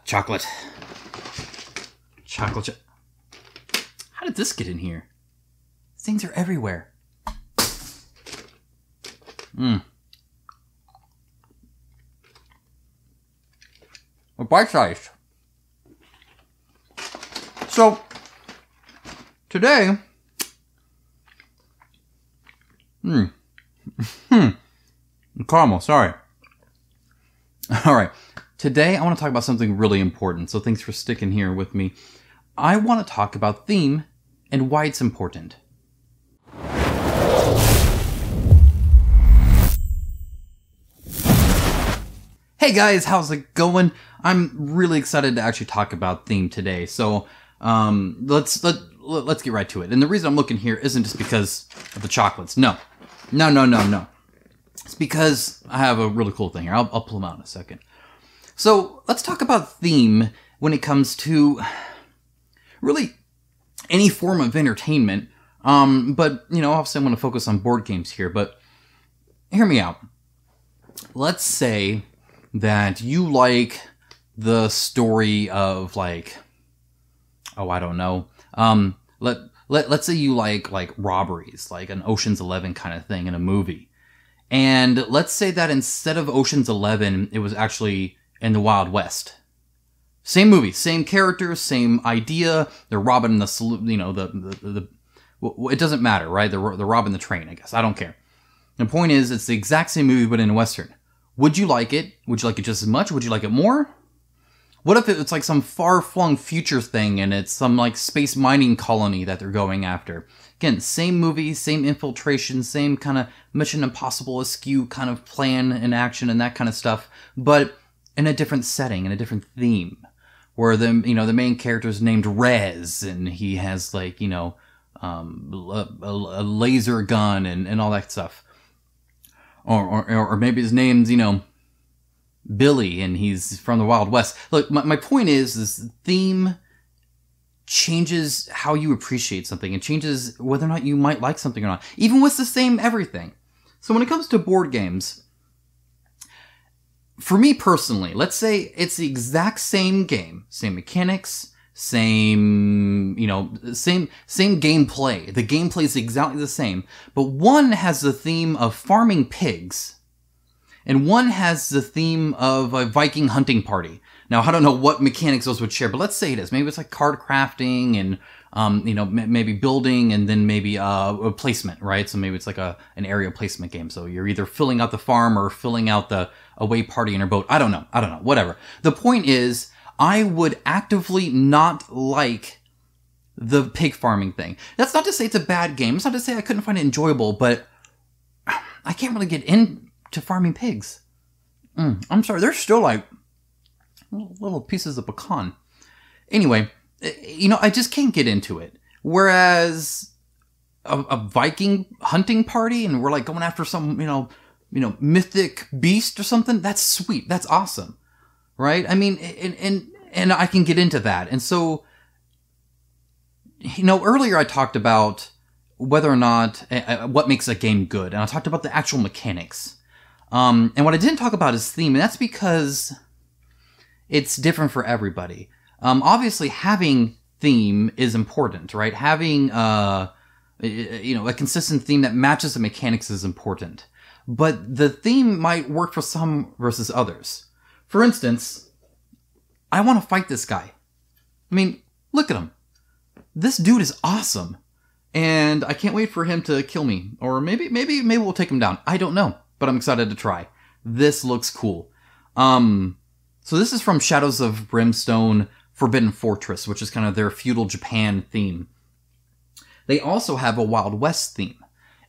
Chocolate. Chocolate. How did this get in here? These things are everywhere. A bite-sized. So, today... Caramel, sorry. Alright, today I want to talk about something really important, so thanks for sticking here with me. I want to talk about theme and why it's important. Hey guys, how's it going? I'm really excited to actually talk about theme today, so let's get right to it. And the reason I'm looking here isn't just because of the chocolates. No. It's because I have a really cool thing here. I'll pull them out in a second. So let's talk about theme when it comes to really any form of entertainment. But, you know, obviously I'm going to focus on board games here, but hear me out. Let's say that you like the story of, like, oh, I don't know. Let's say you like robberies, like an Ocean's 11 kind of thing in a movie. And let's say that instead of Ocean's 11, it was actually in the Wild West. Same movie, same characters, same idea. They're robbing the, you know, it doesn't matter, right? They're robbing the train, I guess. I don't care. The point is, it's the exact same movie, but in a Western. Would you like it? Would you like it just as much? Would you like it more? What if it's like some far-flung future thing and it's some like space mining colony that they're going after? Again, same movie, same infiltration, same kind of Mission Impossible askew kind of plan and action and that kind of stuff, but in a different setting, in a different theme, where the main character is named Rez and he has like, you know, a laser gun and all that stuff. Or maybe his name's, you know, Billy, and he's from the Wild West. Look, my point is this theme changes how you appreciate something. It changes whether or not you might like something or not, even with the same everything. So when it comes to board games, for me personally, let's say it's the exact same game, same mechanics, same, you know, same gameplay. The gameplay is exactly the same, but one has the theme of farming pigs, and one has the theme of a Viking hunting party. Now, I don't know what mechanics those would share, but let's say it is. Maybe it's like card crafting and, you know, maybe building and then maybe a placement, right? So maybe it's like an area placement game. So you're either filling out the farm or filling out the away party in your boat. I don't know. Whatever. The point is, I would actively not like the pig farming thing. That's not to say it's a bad game. It's not to say I couldn't find it enjoyable, but I can't really get into farming pigs. I'm sorry. They're still like little pieces of pecan. Anyway, you know, I just can't get into it. Whereas a Viking hunting party and we're like going after some, you know, mythic beast or something, that's sweet. That's awesome. Right? I mean, and I can get into that. And so, you know, earlier I talked about whether or not, what makes a game good. And I talked about the actual mechanics. And what I didn't talk about is theme, and that's because it's different for everybody. Obviously, having theme is important, right? Having, you know, a consistent theme that matches the mechanics is important. But the theme might work for some versus others. For instance, I want to fight this guy. I mean, look at him. This dude is awesome. And I can't wait for him to kill me. Or maybe we'll take him down. I don't know. But I'm excited to try. This looks cool. So this is from Shadows of Brimstone Forbidden Fortress, which is kind of their feudal Japan theme. They also have a Wild West theme.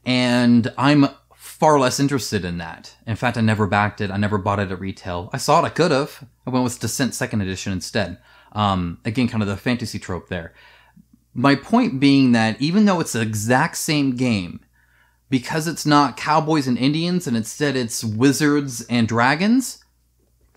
And I'm far less interested in that. In fact, I never backed it. I never bought it at retail. I saw it. I could have. I went with Descent 2nd Edition instead. Again, kind of the fantasy trope there. My point being that even though it's the exact same game, because it's not cowboys and Indians and instead it's wizards and dragons,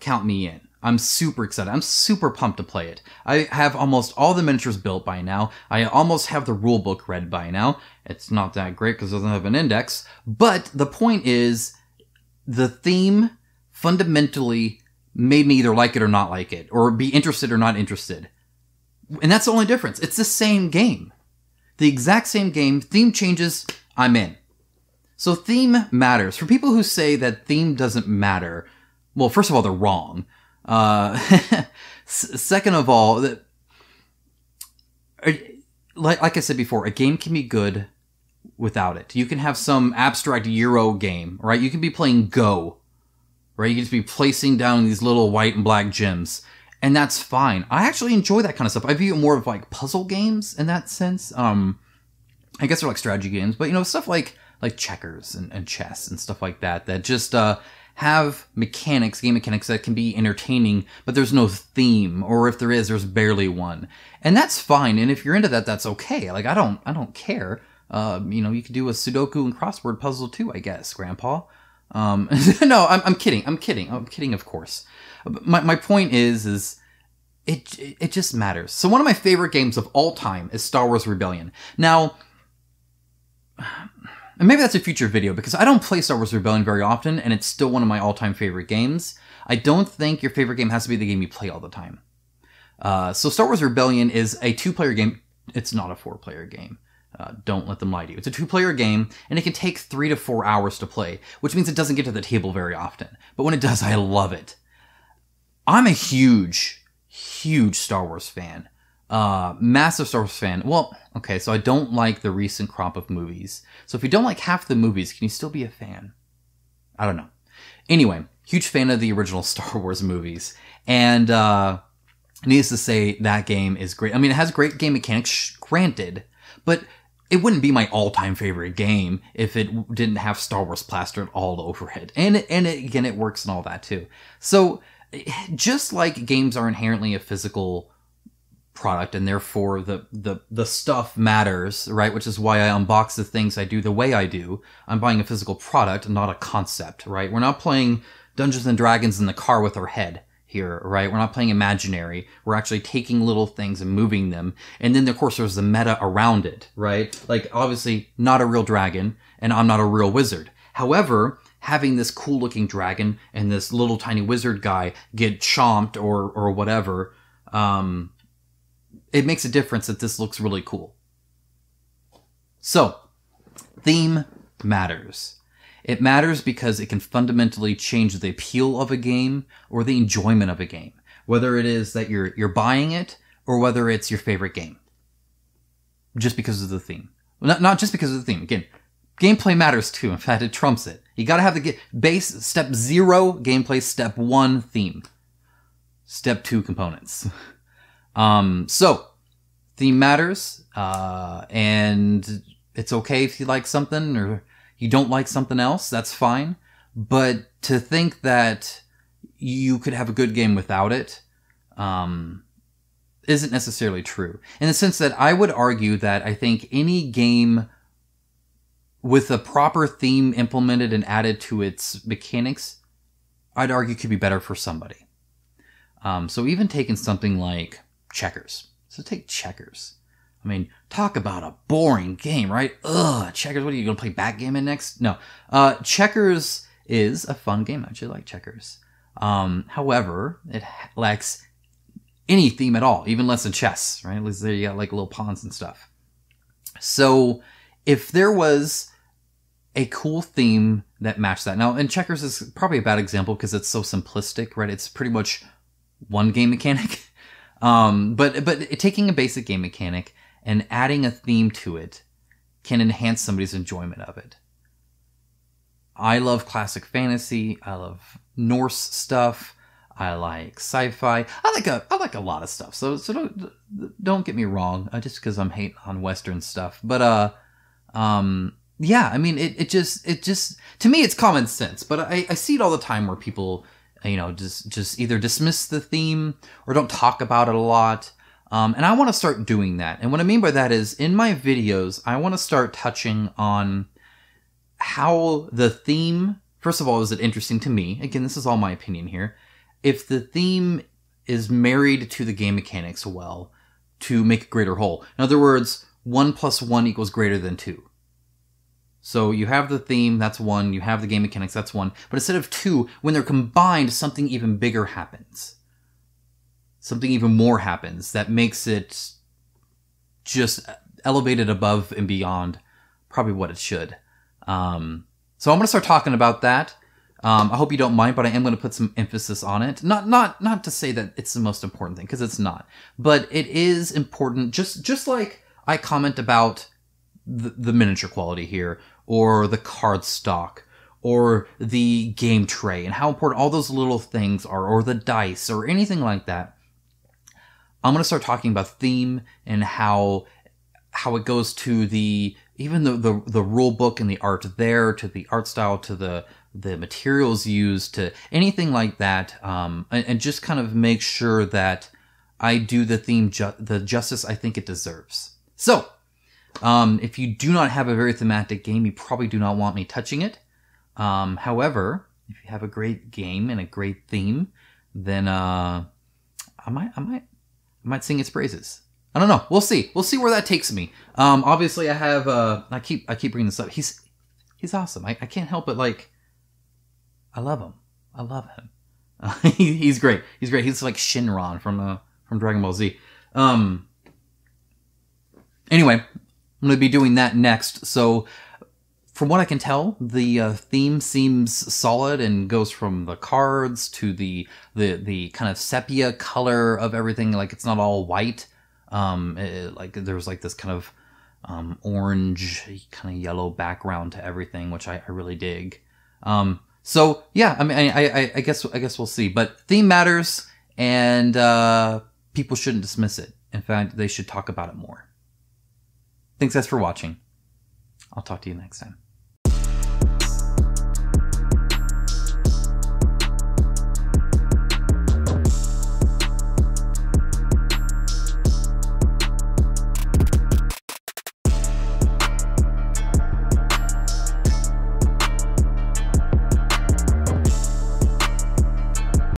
count me in. I'm super excited. I'm super pumped to play it. I have almost all the miniatures built by now. I almost have the rulebook read by now. It's not that great because it doesn't have an index. But the point is, the theme fundamentally made me either like it or not like it, or be interested or not interested. And that's the only difference. It's the same game. The exact same game. Theme changes, I'm in. So theme matters. For people who say that theme doesn't matter, well, first of all, they're wrong. Second of all, like I said before, a game can be good without it. You can have some abstract Euro game, right? You can be playing Go, right? You can just be placing down these little white and black gems, and that's fine. I actually enjoy that kind of stuff. I view it more of like puzzle games in that sense. I guess they're like strategy games, but stuff like checkers and chess and stuff like that just have mechanics, game mechanics that can be entertaining, but there's no theme, or if there is, there's barely one. And that's fine. And if you're into that, that's okay. Like, I don't care. You could do a Sudoku and crossword puzzle too, I guess, Grandpa. No, I'm kidding. I'm kidding, of course. My point is it just matters. So one of my favorite games of all time is Star Wars Rebellion. Now, and maybe that's a future video, because I don't play Star Wars Rebellion very often, and it's still one of my all-time favorite games. I don't think your favorite game has to be the game you play all the time. So Star Wars Rebellion is a 2-player game. It's not a 4-player game. Don't let them lie to you. It's a 2-player game, and it can take 3 to 4 hours to play, which means it doesn't get to the table very often. But when it does, I love it. I'm a huge Star Wars fan. Massive Star Wars fan. Well, okay, so I don't like the recent crop of movies. So if you don't like half the movies, can you still be a fan? I don't know. Anyway, huge fan of the original Star Wars movies. And needless to say, that game is great. I mean, it has great game mechanics, granted, but it wouldn't be my all-time favorite game if it didn't have Star Wars plastered all over it. And again, it works and all that too. So just like games are inherently a physical product, and therefore the stuff matters, right? Which is why I unbox the things I do the way I do. I'm buying a physical product, not a concept, right? We're not playing Dungeons and Dragons in the car with our head here, right? We're not playing imaginary. We're actually taking little things and moving them. And then, of course, there's the meta around it, right? Like, obviously, not a real dragon, and I'm not a real wizard. However, having this cool-looking dragon and this little tiny wizard guy get chomped or whatever, it makes a difference that this looks really cool. So, theme matters. It matters because it can fundamentally change the appeal of a game or the enjoyment of a game. Whether it is that you're buying it or whether it's your favorite game. Just because of the theme. Well, not just because of the theme. Again, gameplay matters too. In fact, it trumps it. You gotta have the base, step 0 gameplay, step 1 theme. Step 2 components. So, theme matters, and it's okay if you like something or you don't like something else, that's fine. But to think that you could have a good game without it, isn't necessarily true. In the sense that I would argue that I think any game with a proper theme implemented and added to its mechanics, I'd argue could be better for somebody. So even taking something like checkers. So take checkers. I mean, talk about a boring game, right? Ugh, checkers. What are you going to play backgammon next? No. Checkers is a fun game. I actually like checkers. However, it lacks any theme at all, even less than chess, right? At least there you got like little pawns and stuff. So if there was a cool theme that matched that. Now, and checkers is probably a bad example because it's so simplistic, right? It's pretty much one game mechanic. But taking a basic game mechanic and adding a theme to it can enhance somebody's enjoyment of it. I love classic fantasy. I love Norse stuff. I like sci-fi. I like a lot of stuff. So don't get me wrong, just because I'm hating on Western stuff. But yeah, I mean, it just to me it's common sense. But I see it all the time where people, just either dismiss the theme or don't talk about it a lot. And I want to start doing that. And what I mean by that is, in my videos, I want to start touching on how the theme, first of all, is it interesting to me? Again, this is all my opinion here. If the theme is married to the game mechanics well to make a greater whole. In other words, 1 + 1 = greater than 2. So you have the theme, that's one. You have the game mechanics, that's one. But instead of two, when they're combined, something even bigger happens. Something even more happens that makes it just elevated above and beyond probably what it should. So I'm going to start talking about that. I hope you don't mind, but I am going to put some emphasis on it. Not to say that it's the most important thing, because it's not. But it is important, just like I comment about the miniature quality here, or the card stock, or the game tray, and how important all those little things are, or the dice, or anything like that. I'm going to start talking about theme and how it goes to even the rule book and the art there, to the art style, to the materials used, to anything like that, and just kind of make sure that I do the theme the justice I think it deserves. So, if you do not have a very thematic game, you probably do not want me touching it. However, if you have a great game and a great theme, then I might sing its praises. I don't know. We'll see. We'll see where that takes me. Obviously, I have. I keep bringing this up. He's awesome. I can't help but I love him. I love him. He's great. He's great. He's like Shinron from Dragon Ball Z. Anyway, I'm going to be doing that next. So, from what I can tell, the theme seems solid and goes from the cards to the kind of sepia color of everything. Like, it's not all white. There's like this kind of orange, kind of yellow background to everything, which I really dig. So yeah, I mean, I guess we'll see. But theme matters, and people shouldn't dismiss it. In fact, they should talk about it more. Thanks guys for watching. I'll talk to you next time.